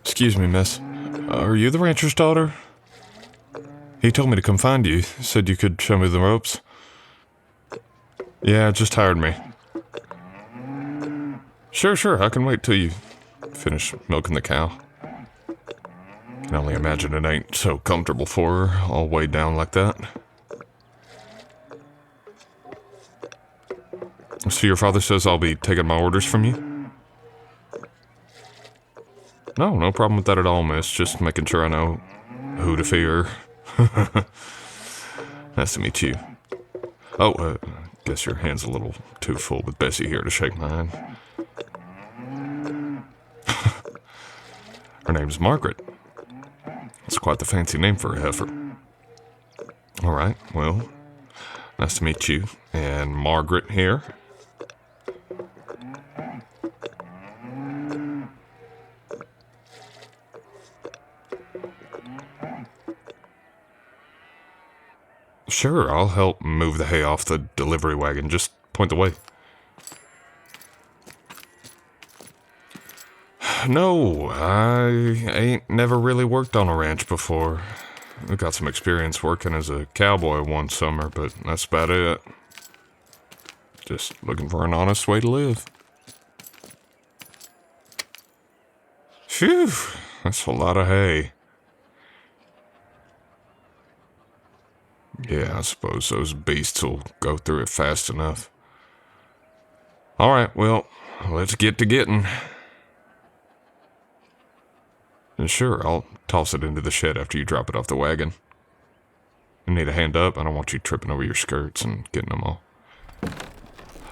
Excuse me, miss. Are you the rancher's daughter? He told me to come find you. Said you could show me the ropes. Yeah, just hired me. Sure, I can wait till you finish milking the cow. Can only imagine it ain't so comfortable for her, all weighed down like that. So your father says I'll be taking my orders from you? No problem with that at all, miss. Just making sure I know who to fear. Nice to meet you. Oh, guess your hand's a little too full with Bessie here to shake mine. Her name's Margaret. It's quite the fancy name for a heifer. All right, well, nice to meet you. And Margaret here. Sure, I'll help move the hay off the delivery wagon. Just point the way. No, I ain't never really worked on a ranch before. I got some experience working as a cowboy one summer, but that's about it. Just looking for an honest way to live. Phew, that's a lot of hay. Yeah, I suppose those beasts will go through it fast enough. All right, well, let's get to getting. And sure, I'll toss it into the shed after you drop it off the wagon. You need a hand up? I don't want you tripping over your skirts and getting them all.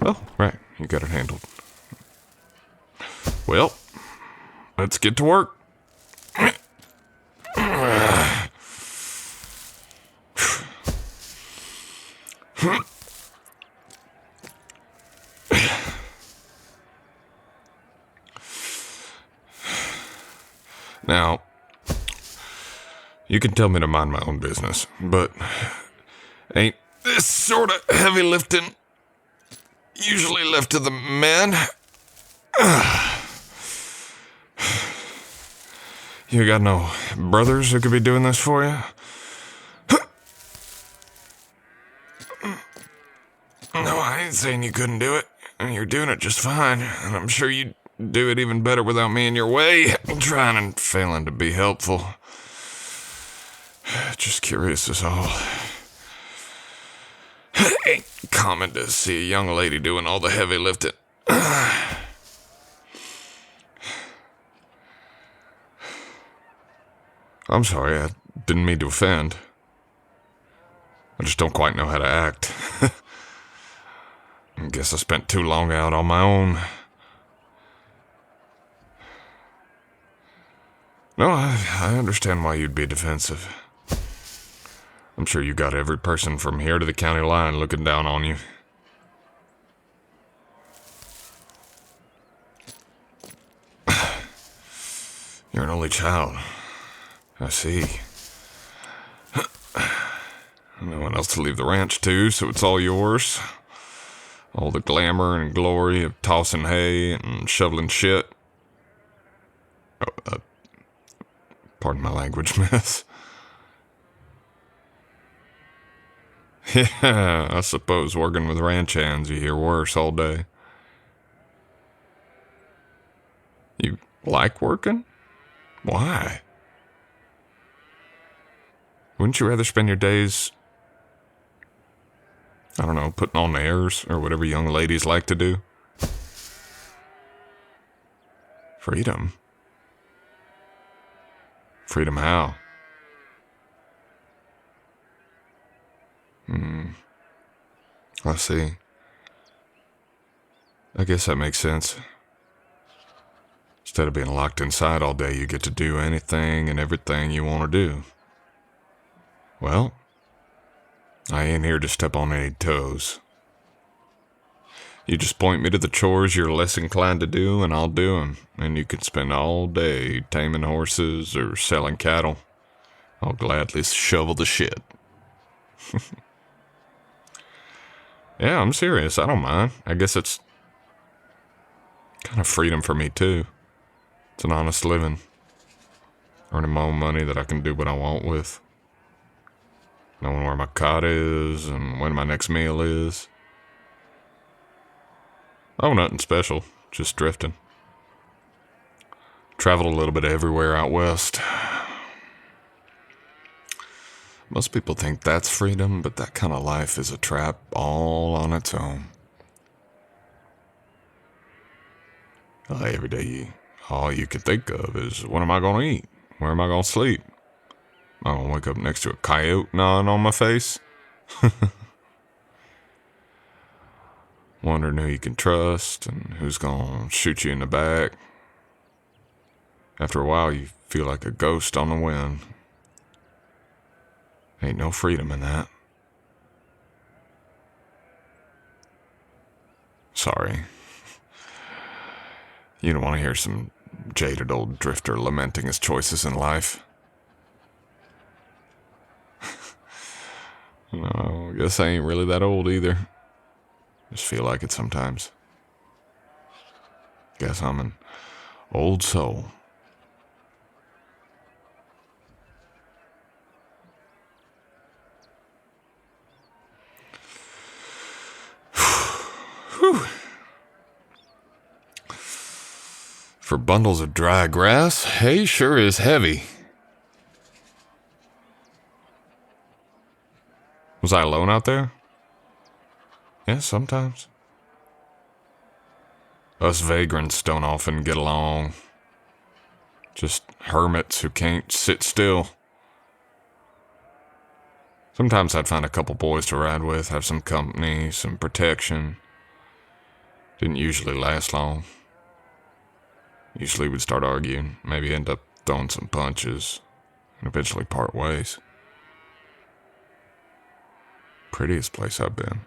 Oh, right, you got it handled. Well, let's get to work. Now, you can tell me to mind my own business, but ain't this sort of heavy lifting usually left to the men? You got no brothers who could be doing this for you? No, I ain't saying you couldn't do it. You're doing it just fine, and I'm sure you'd do it even better without me in your way, trying and failing to be helpful. Just curious is all. Ain't common to see a young lady doing all the heavy lifting. I'm sorry, I didn't mean to offend. I just don't quite know how to act. I guess I spent too long out on my own. No, I understand why you'd be defensive. I'm sure you got every person from here to the county line looking down on you. You're an only child. I see. No one else to leave the ranch to, so it's all yours. All the glamour and glory of tossing hay and shoveling shit. Pardon my language, miss. Yeah, I suppose working with ranch hands you hear worse all day. You like working? Why? Wouldn't you rather spend your days, I don't know, putting on airs or whatever young ladies like to do? Freedom? Freedom how? I see. I guess that makes sense. Instead of being locked inside all day, you get to do anything and everything you want to do. Well, I ain't here to step on any toes. You just point me to the chores you're less inclined to do, and I'll do them. And you can spend all day taming horses or selling cattle. I'll gladly shovel the shit. Yeah, I'm serious. I don't mind. I guess it's kind of freedom for me, too. It's an honest living. Earning my own money that I can do what I want with. Knowing where my cot is and when my next meal is. Oh, nothing special. Just drifting. Traveled a little bit everywhere out west. Most people think that's freedom, but that kind of life is a trap all on its own. Every day, all you can think of is, what am I going to eat? Where am I going to sleep? Am I going to wake up next to a coyote gnawing on my face? Wondering who you can trust and who's going to shoot you in the back. After a while, you feel like a ghost on the wind. Ain't no freedom in that. Sorry. You don't want to hear some jaded old drifter lamenting his choices in life. No, I guess I ain't really that old either. Just feel like it sometimes. Guess I'm an old soul. For bundles of dry grass, hay sure is heavy. Was I alone out there? Yeah, sometimes. Us vagrants don't often get along. Just hermits who can't sit still. Sometimes I'd find a couple boys to ride with, have some company, some protection. Didn't usually last long. Usually we'd start arguing, maybe end up throwing some punches, and eventually part ways. Prettiest place I've been.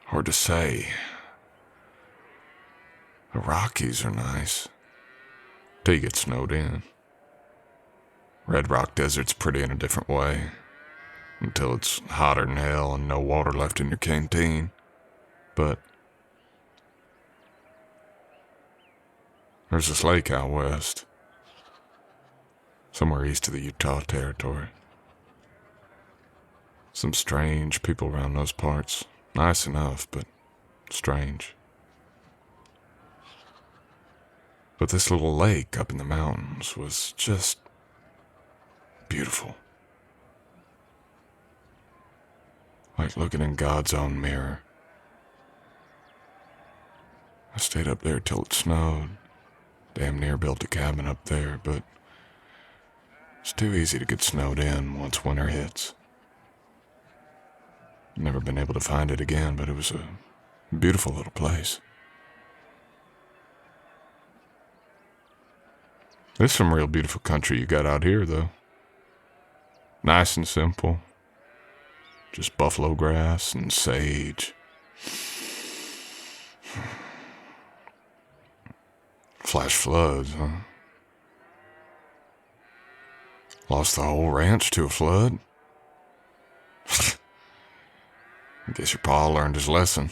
Hard to say. The Rockies are nice. Till you get snowed in. Red Rock Desert's pretty in a different way. Until it's hotter than hell and no water left in your canteen. But there's this lake out west. Somewhere east of the Utah Territory. Some strange people around those parts. Nice enough, but strange. But this little lake up in the mountains was just beautiful. Like looking in God's own mirror. I stayed up there till it snowed. Damn near built a cabin up there, but it's too easy to get snowed in once winter hits. Never been able to find it again, but it was a beautiful little place. There's some real beautiful country you got out here, though. Nice and simple. Just buffalo grass and sage. Flash floods, huh? Lost the whole ranch to a flood? I guess your pa learned his lesson.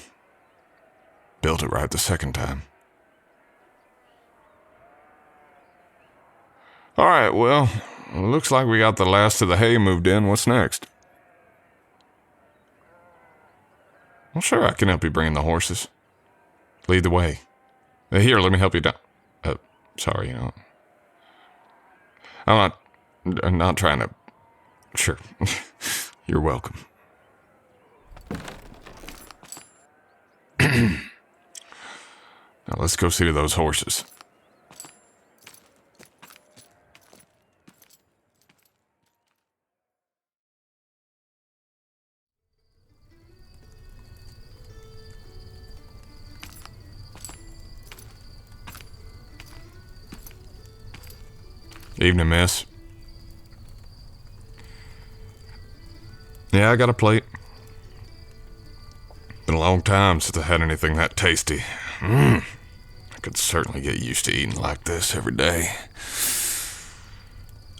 Built it right the second time. All right, well, looks like we got the last of the hay moved in. What's next? Well, sure, I can help you bring the horses. Lead the way. Here, let me help you down. Sorry, I'm not trying to... Sure. You're welcome. Now let's go see to those horses. Evening, miss. Yeah, I got a plate. Been a long time since I had anything that tasty. I could certainly get used to eating like this every day.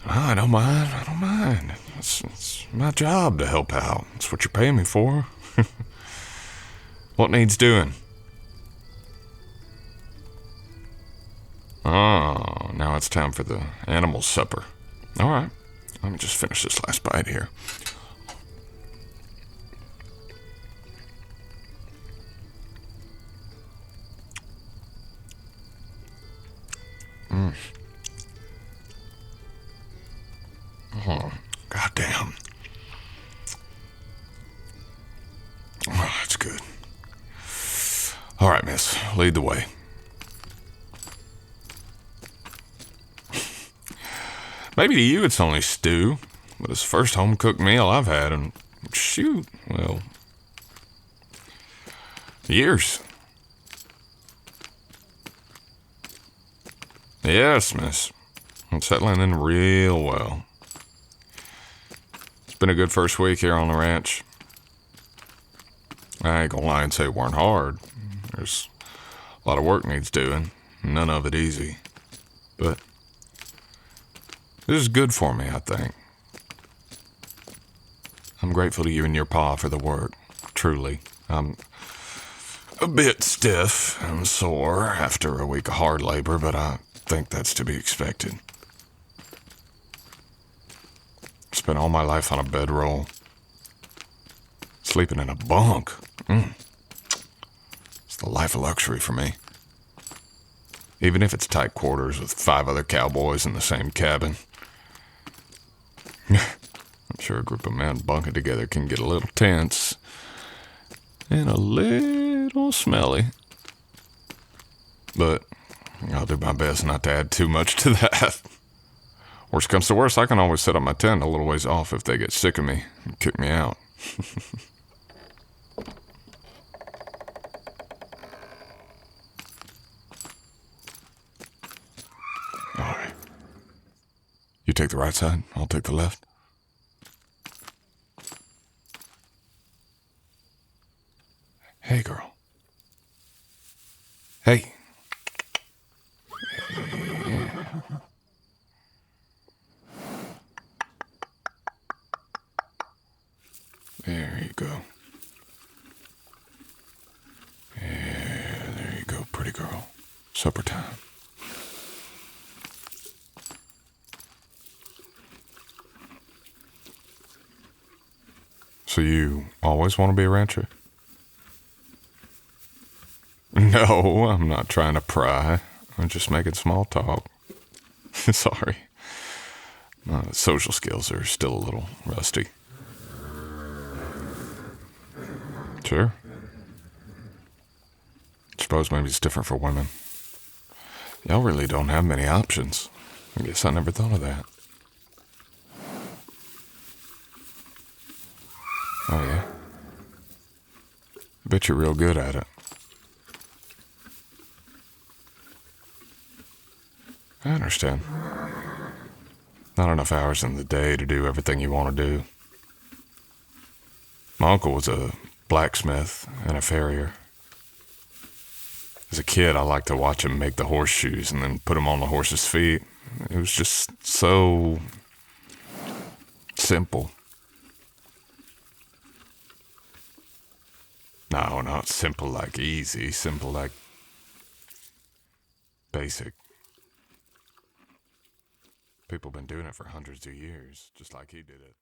Oh, I don't mind. It's my job to help out. It's what you're paying me for. What needs doing? Oh, now it's time for the animal supper. All right, let me just finish this last bite here. Oh, goddamn. Oh, that's good. All right, miss, lead the way. Maybe to you it's only stew, but it's the first home-cooked meal I've had in, shoot, well, years. Yes, miss. I'm settling in real well. It's been a good first week here on the ranch. I ain't gonna lie and say it weren't hard. There's a lot of work needs doing, none of it easy. But this is good for me, I think. I'm grateful to you and your pa for the work, truly. I'm a bit stiff and sore after a week of hard labor, but I think that's to be expected. Spent all my life on a bedroll, sleeping in a bunk. It's the life of luxury for me. Even if it's tight quarters with 5 other cowboys in the same cabin. I'm sure a group of men bunking together can get a little tense and a little smelly. But I'll do my best not to add too much to that. Worst comes to worst, I can always set up my tent a little ways off if they get sick of me and kick me out. All right. You take the right side, I'll take the left. Hey, girl. Hey. There you go. Yeah, there you go, pretty girl. Supper time. So you always want to be a rancher? No, I'm not trying to pry. I'm just making small talk. Sorry. My social skills are still a little rusty. Sure. Suppose maybe it's different for women. Y'all really don't have many options. I guess I never thought of that. Oh, yeah? I bet you're real good at it. I understand. Not enough hours in the day to do everything you want to do. My uncle was a blacksmith and a farrier. As a kid, I liked to watch him make the horseshoes and then put them on the horse's feet. It was just so simple. No, not simple like easy, simple like basic. People been doing it for hundreds of years, just like he did it.